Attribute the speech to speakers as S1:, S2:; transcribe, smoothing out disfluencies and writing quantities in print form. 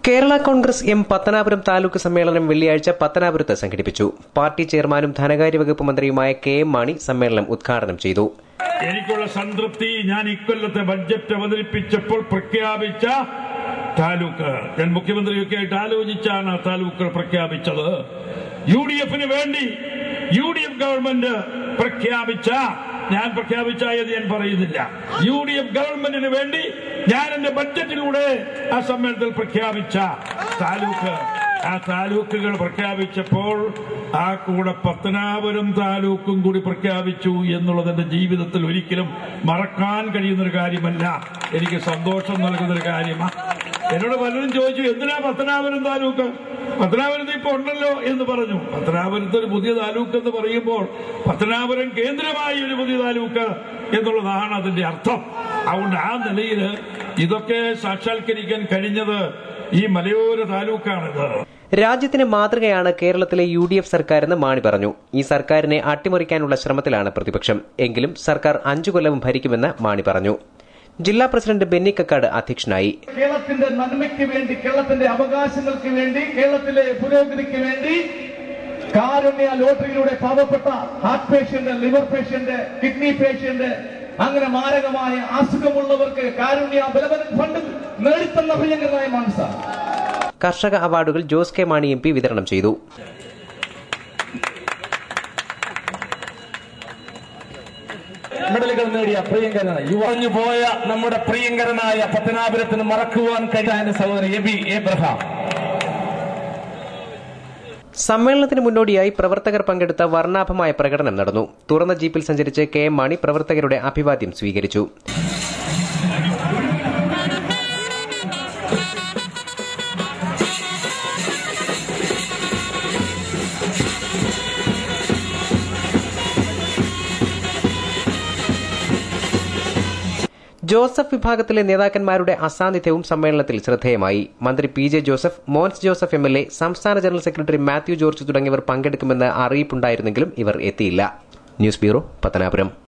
S1: Kerala Congress M Pathanapuram taluk സമ്മേളനം വെള്ളിയാഴ്ച പത്തനാപുരത്ത് സംഘടിപ്പിച്ചു. പാർട്ടി ചെയർമാനും ധനകാര്യ വകുപ്പ് മന്ത്രിയുമായ കെ.എം. മാണി സമ്മേളനം ഉദ്ഘാടനം ചെയ്തു.
S2: എനിക്കുള്ള സംതൃപ്തി ഞാൻ ഇക്കൊല്ലത്തെ ബഡ്ജറ്റ് അവതരിപ്പിച്ചപ്പോൾ പ്രഖ്യാപിച്ച താലൂക്ക്, ഞാൻ മുഖ്യമന്ത്രിയൊക്കെ ആയിട്ട് ആലോചിച്ചാണ് താലൂക്ക് പ്രഖ്യാപിച്ചത്. യുഡിഎഫിന് വേണ്ടി യുഡിഎഫ് ഗവൺമെന്റ് പ്രഖ്യാപിച്ച, ഞാൻ പ്രഖ്യാപിച്ചായത് ഞാൻ പറയുന്നില്ല, യുഡിഎഫ് ഗവൺമെന്റിന് വേണ്ടി ഞാൻ എന്റെ ബഡ്ജറ്റിലൂടെ ആ സമ്മേളനത്തിൽ പ്രഖ്യാപിച്ച താലൂക്ക്, ആ താലൂക്കുകൾ പ്രഖ്യാപിച്ചപ്പോൾ ആ കൂടെ പത്തനാപുരം താലൂക്കും കൂടി പ്രഖ്യാപിച്ചു എന്നുള്ളത് എന്റെ ജീവിതത്തിൽ ഒരിക്കലും മറക്കാൻ കഴിയുന്നൊരു കാര്യമല്ല, എനിക്ക് സന്തോഷം നൽകുന്നൊരു കാര്യമാണ്. എന്നോട് പലരും ചോദിച്ചു, എന്തിനാ പത്തനാപുരം താലൂക്ക്? പത്തനാപുരത്ത് ഇപ്പൊ ഉണ്ടല്ലോ എന്ന് പറഞ്ഞു. പത്തനാപുരത്ത് ഒരു പുതിയ താലൂക്ക് എന്ന് പറയുമ്പോൾ പത്തനാപുരം കേന്ദ്രമായി ഒരു പുതിയ താലൂക്ക് എന്നുള്ളതാണ് അതിന്റെ അർത്ഥം. അതുകൊണ്ട് ആ നിലയിൽ ഇതൊക്കെ സാക്ഷാത്കരിക്കാൻ കഴിഞ്ഞത് ഈ മലയോര താലൂക്കാണിത്.
S1: രാജ്യത്തിന് മാതൃകയാണ് കേരളത്തിലെ യുഡിഎഫ് സർക്കാരെന്ന് മാണി പറഞ്ഞു. ഈ സർക്കാരിനെ അട്ടിമറിക്കാനുള്ള ശ്രമത്തിലാണ് പ്രതിപക്ഷം. എങ്കിലും സർക്കാർ 5 കൊല്ലവും ഭരിക്കുമെന്ന് മാണി പറഞ്ഞു. ജില്ലാ പ്രസിഡന്റ് ബെന്നി കക്കാട് അധ്യക്ഷനായി.
S3: കേരളത്തിന്റെ നന്മയ്ക്ക് വേണ്ടി, കേരളത്തിന്റെ അവകാശങ്ങൾക്ക് വേണ്ടി, കേരളത്തിലെ പുരോഗതിക്ക് വേണ്ടി കാരുണ്യ ലോട്ടറിയിലൂടെ പാവപ്പെട്ട heart patient, liver patient, kidney patient, അങ്ങനെ മാരകമായ അസുഖമുള്ളവർക്ക് കാരുണ്യ ബലവൻ ഫണ്ട് നേടിത്തന്ന പ്രിയങ്കരനായ മനസ്സാ.
S1: കർഷക അവാർഡുകൾ ജോസ് കെ മാണി MP വിതരണം ചെയ്തു.
S4: മെഡലുകൾ നേടിയ പ്രിയങ്കരനായ യുവഞ്ഞു പോയ നമ്മുടെ പ്രിയങ്കരനായ പത്തനാപുരത്തിന് മറക്കുവാൻ കഴിയാൻ സഹോദരൻ എബി എബ്രഹാം.
S1: സമ്മേളനത്തിന് മുന്നോടിയായി പ്രവർത്തകർ പങ്കെടുത്ത വർണ്ണാഭമായ പ്രകടനം നടന്നു. തുറന്ന ജീപ്പിൽ സഞ്ചരിച്ച് കെ.എം. മാണി പ്രവർത്തകരുടെ അഭിവാദ്യം സ്വീകരിച്ചു. ജോസഫ് വിഭാഗത്തിലെ നേതാക്കന്മാരുടെ അസാന്നിധ്യവും സമ്മേളനത്തിൽ ശ്രദ്ധേയമായി. മന്ത്രി P.J. Joseph, Mons Joseph MLA, സംസ്ഥാന ജനറൽ സെക്രട്ടറി മാത്യു ജോർജ് തുടങ്ങിയവർ പങ്കെടുക്കുമെന്ന് അറിയിപ്പുണ്ടായിരുന്നെങ്കിലും ഇവർ എത്തിയില്ല. News bureau, Pathanapuram.